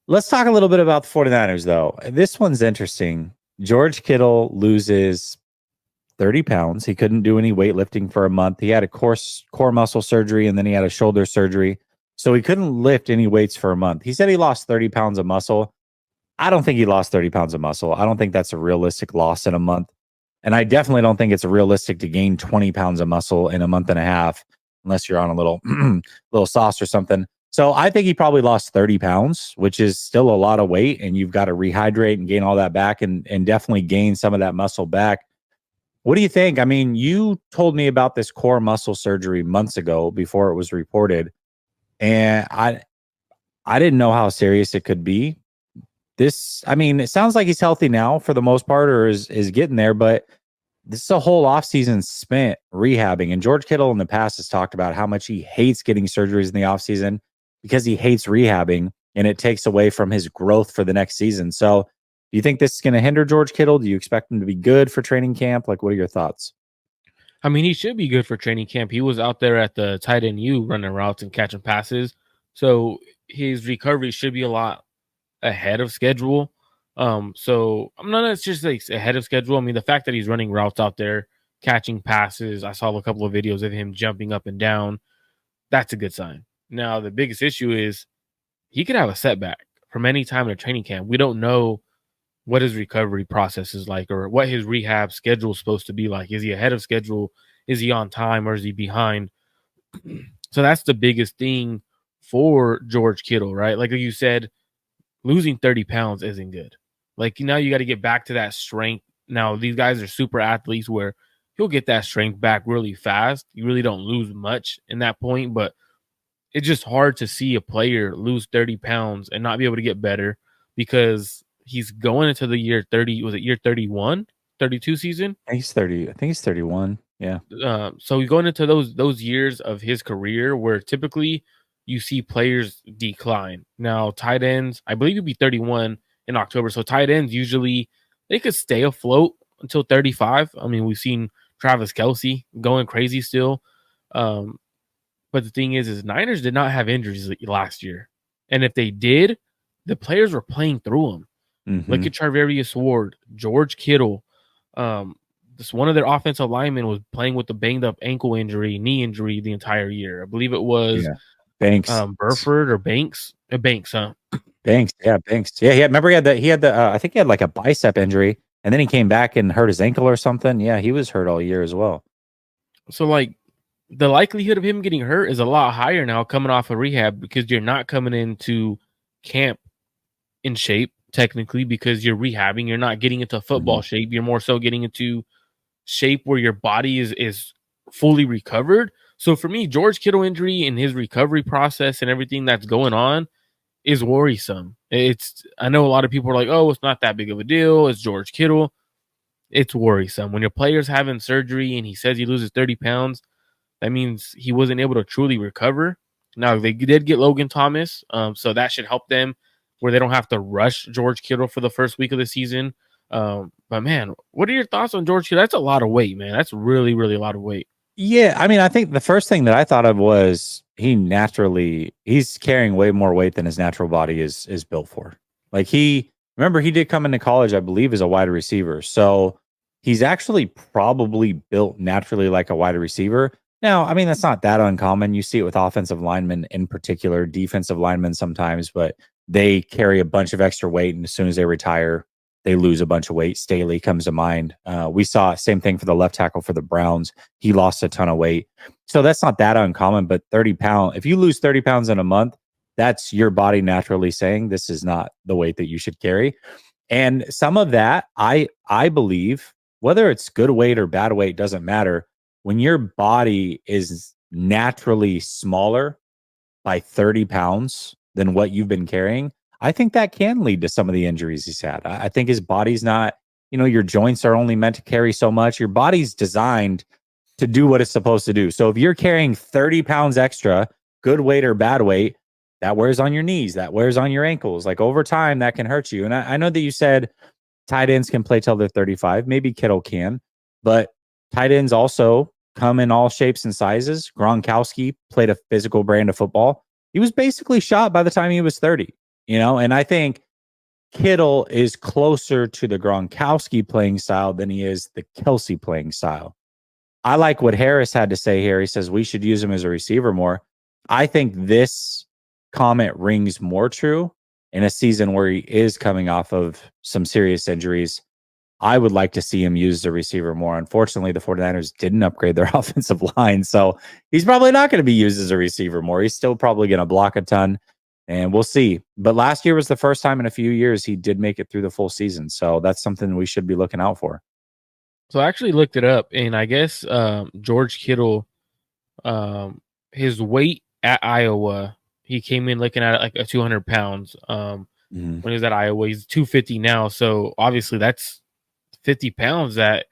Let's talk a little bit about the 49ers, though. This one's interesting. George Kittle loses 30 pounds. He couldn't do any weightlifting for a month. He had a core muscle surgery and then he had a shoulder surgery. So he couldn't lift any weights for a month. He said he lost 30 pounds of muscle. I don't think he lost 30 pounds of muscle. I don't think that's a realistic loss in a month. And I definitely don't think it's realistic to gain 20 pounds of muscle in a month and a half, unless you're on a little little sauce or something. So I think he probably lost 30 pounds, which is still a lot of weight. And you've got to rehydrate and gain all that back and definitely gain some of that muscle back. What do you think? I mean, you told me about this core muscle surgery months ago before it was reported. And I didn't know how serious it could be. I mean, it sounds like he's healthy now for the most part, or is getting there, but this is a whole offseason spent rehabbing. And George Kittle in the past has talked about how much he hates getting surgeries in the offseason because he hates rehabbing and it takes away from his growth for the next season. So do you think this is going to hinder George Kittle? Do you expect him to be good for training camp? Like, what are your thoughts? I mean, he should be good for training camp. He was out there at the tight end U running routes and catching passes. So his recovery should be a lot ahead of schedule. So I'm not just like ahead of schedule. I mean, the fact that he's running routes out there, catching passes, I saw a couple of videos of him jumping up and down. That's a good sign. Now, the biggest issue is he could have a setback from any time in a training camp. We don't know what his recovery process is like or what his rehab schedule is supposed to be like. Is he ahead of schedule? Is he on time or is he behind? So that's the biggest thing for George Kittle, right? Like you said, losing 30 pounds isn't good. Like now you got to get back to that strength. Now these guys are super athletes where he'll get that strength back really fast. You really don't lose much in that point, but it's just hard to see a player lose 30 pounds and not be able to get better because he's going into the year 30. Was it year 31, 32 season? I think he's 30. I think he's 31. Yeah. So he's going into those years of his career where typically you see players decline. Now, tight ends, I believe he'd be 31 in October. So tight ends usually they could stay afloat until 35. I mean, we've seen Travis Kelsey going crazy still. Um, but the thing is Niners did not have injuries last year. And if they did, the players were playing through them. Look Mm-hmm. at Charvarius Ward, George Kittle. This one of their offensive linemen was playing with a banged up ankle injury, knee injury the entire year. I believe it was Yeah. Banks. Burford or Banks. Banks, huh? Banks. Yeah. Banks. Yeah. Remember I think he had like a bicep injury and then he came back and hurt his ankle or something. Yeah. He was hurt all year as well. So like the likelihood of him getting hurt is a lot higher now coming off of rehab because you're not coming into camp in shape technically because you're rehabbing. You're not getting into Mm-hmm. football shape. You're more so getting into shape where your body is fully recovered. So for me, George Kittle injury and his recovery process and everything that's going on is worrisome. I know a lot of people are like, oh, it's not that big of a deal. It's George Kittle. It's worrisome. When your player's having surgery and he says he loses 30 pounds, that means he wasn't able to truly recover. Now they did get Logan Thomas, so that should help them where they don't have to rush George Kittle for the first week of the season. But man, what are your thoughts on George Kittle? That's a lot of weight, man. That's really, really a lot of weight. Yeah, I mean, I think the first thing that I thought of was he's carrying way more weight than his natural body is built for. Like remember he did come into college, I believe, as a wide receiver. So he's actually probably built naturally like a wide receiver. Now, I mean, that's not that uncommon. You see it with offensive linemen in particular, defensive linemen sometimes, but they carry a bunch of extra weight, and as soon as they retire, they lose a bunch of weight. Staley comes to mind. We saw same thing for the left tackle for the Browns. He lost a ton of weight. So that's not that uncommon, but 30 pounds, if you lose 30 pounds in a month, that's your body naturally saying this is not the weight that you should carry. And some of that, I believe, whether it's good weight or bad weight, doesn't matter. When your body is naturally smaller by 30 pounds than what you've been carrying, I think that can lead to some of the injuries he's had. I think his body's not, your joints are only meant to carry so much. Your body's designed to do what it's supposed to do. So if you're carrying 30 pounds extra, good weight or bad weight, that wears on your knees, that wears on your ankles. Like over time, that can hurt you. And I know that you said tight ends can play till they're 35. Maybe Kittle can, but tight ends also come in all shapes and sizes. Gronkowski played a physical brand of football. He was basically shot by the time he was 30. And I think Kittle is closer to the Gronkowski playing style than he is the Kelsey playing style. I like what Harris had to say here. He says we should use him as a receiver more. I think this comment rings more true in a season where he is coming off of some serious injuries. I would like to see him used as a receiver more. Unfortunately, the 49ers didn't upgrade their offensive line, so he's probably not going to be used as a receiver more. He's still probably going to block a ton, and we'll see. But last year was the first time in a few years he did make it through the full season, so that's something we should be looking out for. So I actually looked it up, and I guess George Kittle, his weight at Iowa, he came in looking at it like a 200 pounds. When he was at Iowa, he's 250 now. So obviously that's 50 pounds that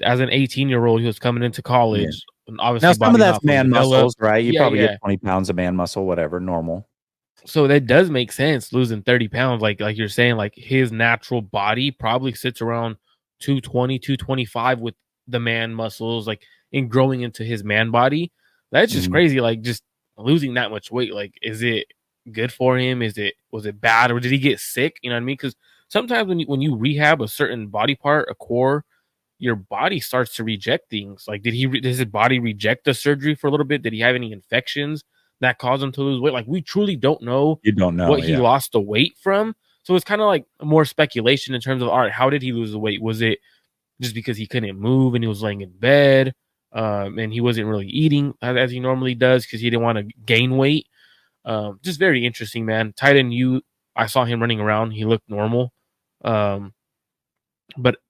as an 18-year-old, he was coming into college. And obviously now, some of that's man developed. muscles, right? You Yeah, probably yeah. get 20 pounds of man muscle, whatever, normal. So that does make sense, losing 30 pounds. Like you're saying, like his natural body probably sits around 220, 225 with the man muscles, like in growing into his man body. That's just crazy. Like just losing that much weight. Like, is it good for him? Was it bad, or did he get sick? You know what I mean? Because sometimes when you rehab a certain body part, a core, your body starts to reject things. Like, does his body reject the surgery for a little bit? Did he have any infections that caused him to lose weight? Like, we truly don't know. You don't know what he lost the weight from. So it's kind of like more speculation in terms of, all right, how did he lose the weight? Was it just because he couldn't move and he was laying in bed, and he wasn't really eating as he normally does because he didn't want to gain weight? Just very interesting, man. Tight end I saw him running around. He looked normal. But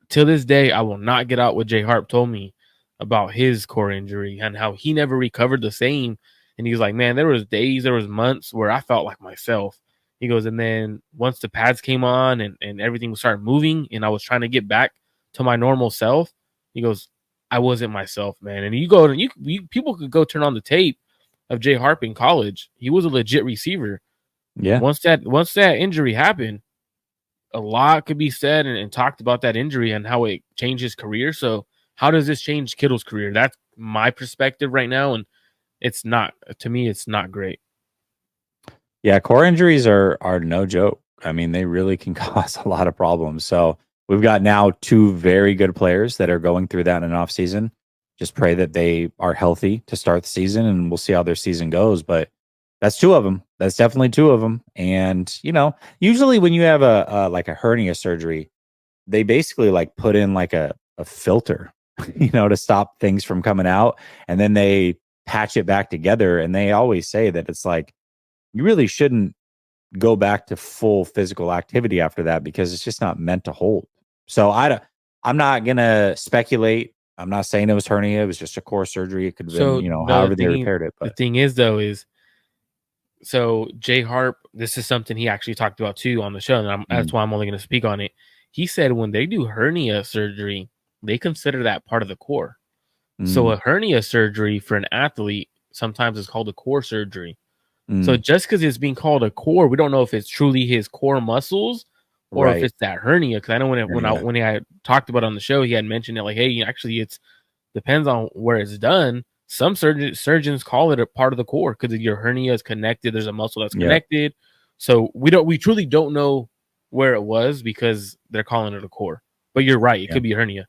to this day, I will not get out what Jay Harp told me about his core injury and how he never recovered the same. And he was like, man, there was months where I felt like myself. He goes, and then once the pads came on and everything started moving and I was trying to get back to my normal self, he goes, I wasn't myself, man. And people could go turn on the tape of Jay Harp in college. He was a legit receiver. Yeah. Once that injury happened, a lot could be said and talked about that injury and how it changed his career. So how does this change Kittle's career? That's my perspective right now. And to me, it's not great. Yeah, core injuries are no joke. I mean, they really can cause a lot of problems. So we've got now two very good players that are going through that in an off season. Just pray that they are healthy to start the season, and we'll see how their season goes. But that's two of them. That's definitely two of them. And usually when you have a like a hernia surgery, they basically like put in like a filter, to stop things from coming out, and then they patch it back together. And they always say that it's like, you really shouldn't go back to full physical activity after that because it's just not meant to hold. So I'm not going to speculate. I'm not saying it was hernia. It was just a core surgery. It could have been, however they repaired it. But the thing is, though, so Jay Harp, this is something he actually talked about too on the show. And that's why I'm only going to speak on it. He said when they do hernia surgery, they consider that part of the core. So a hernia surgery for an athlete sometimes is called a core surgery. So just because it's being called a core, we don't know if it's truly his core muscles or if it's that hernia. Because I know when I talked about it on the show, he had mentioned it like, hey, actually, it depends on where it's done. Some surgeons call it a part of the core because your hernia is connected. There's a muscle that's connected. So we truly don't know where it was because they're calling it a core. But you're right; it could be a hernia.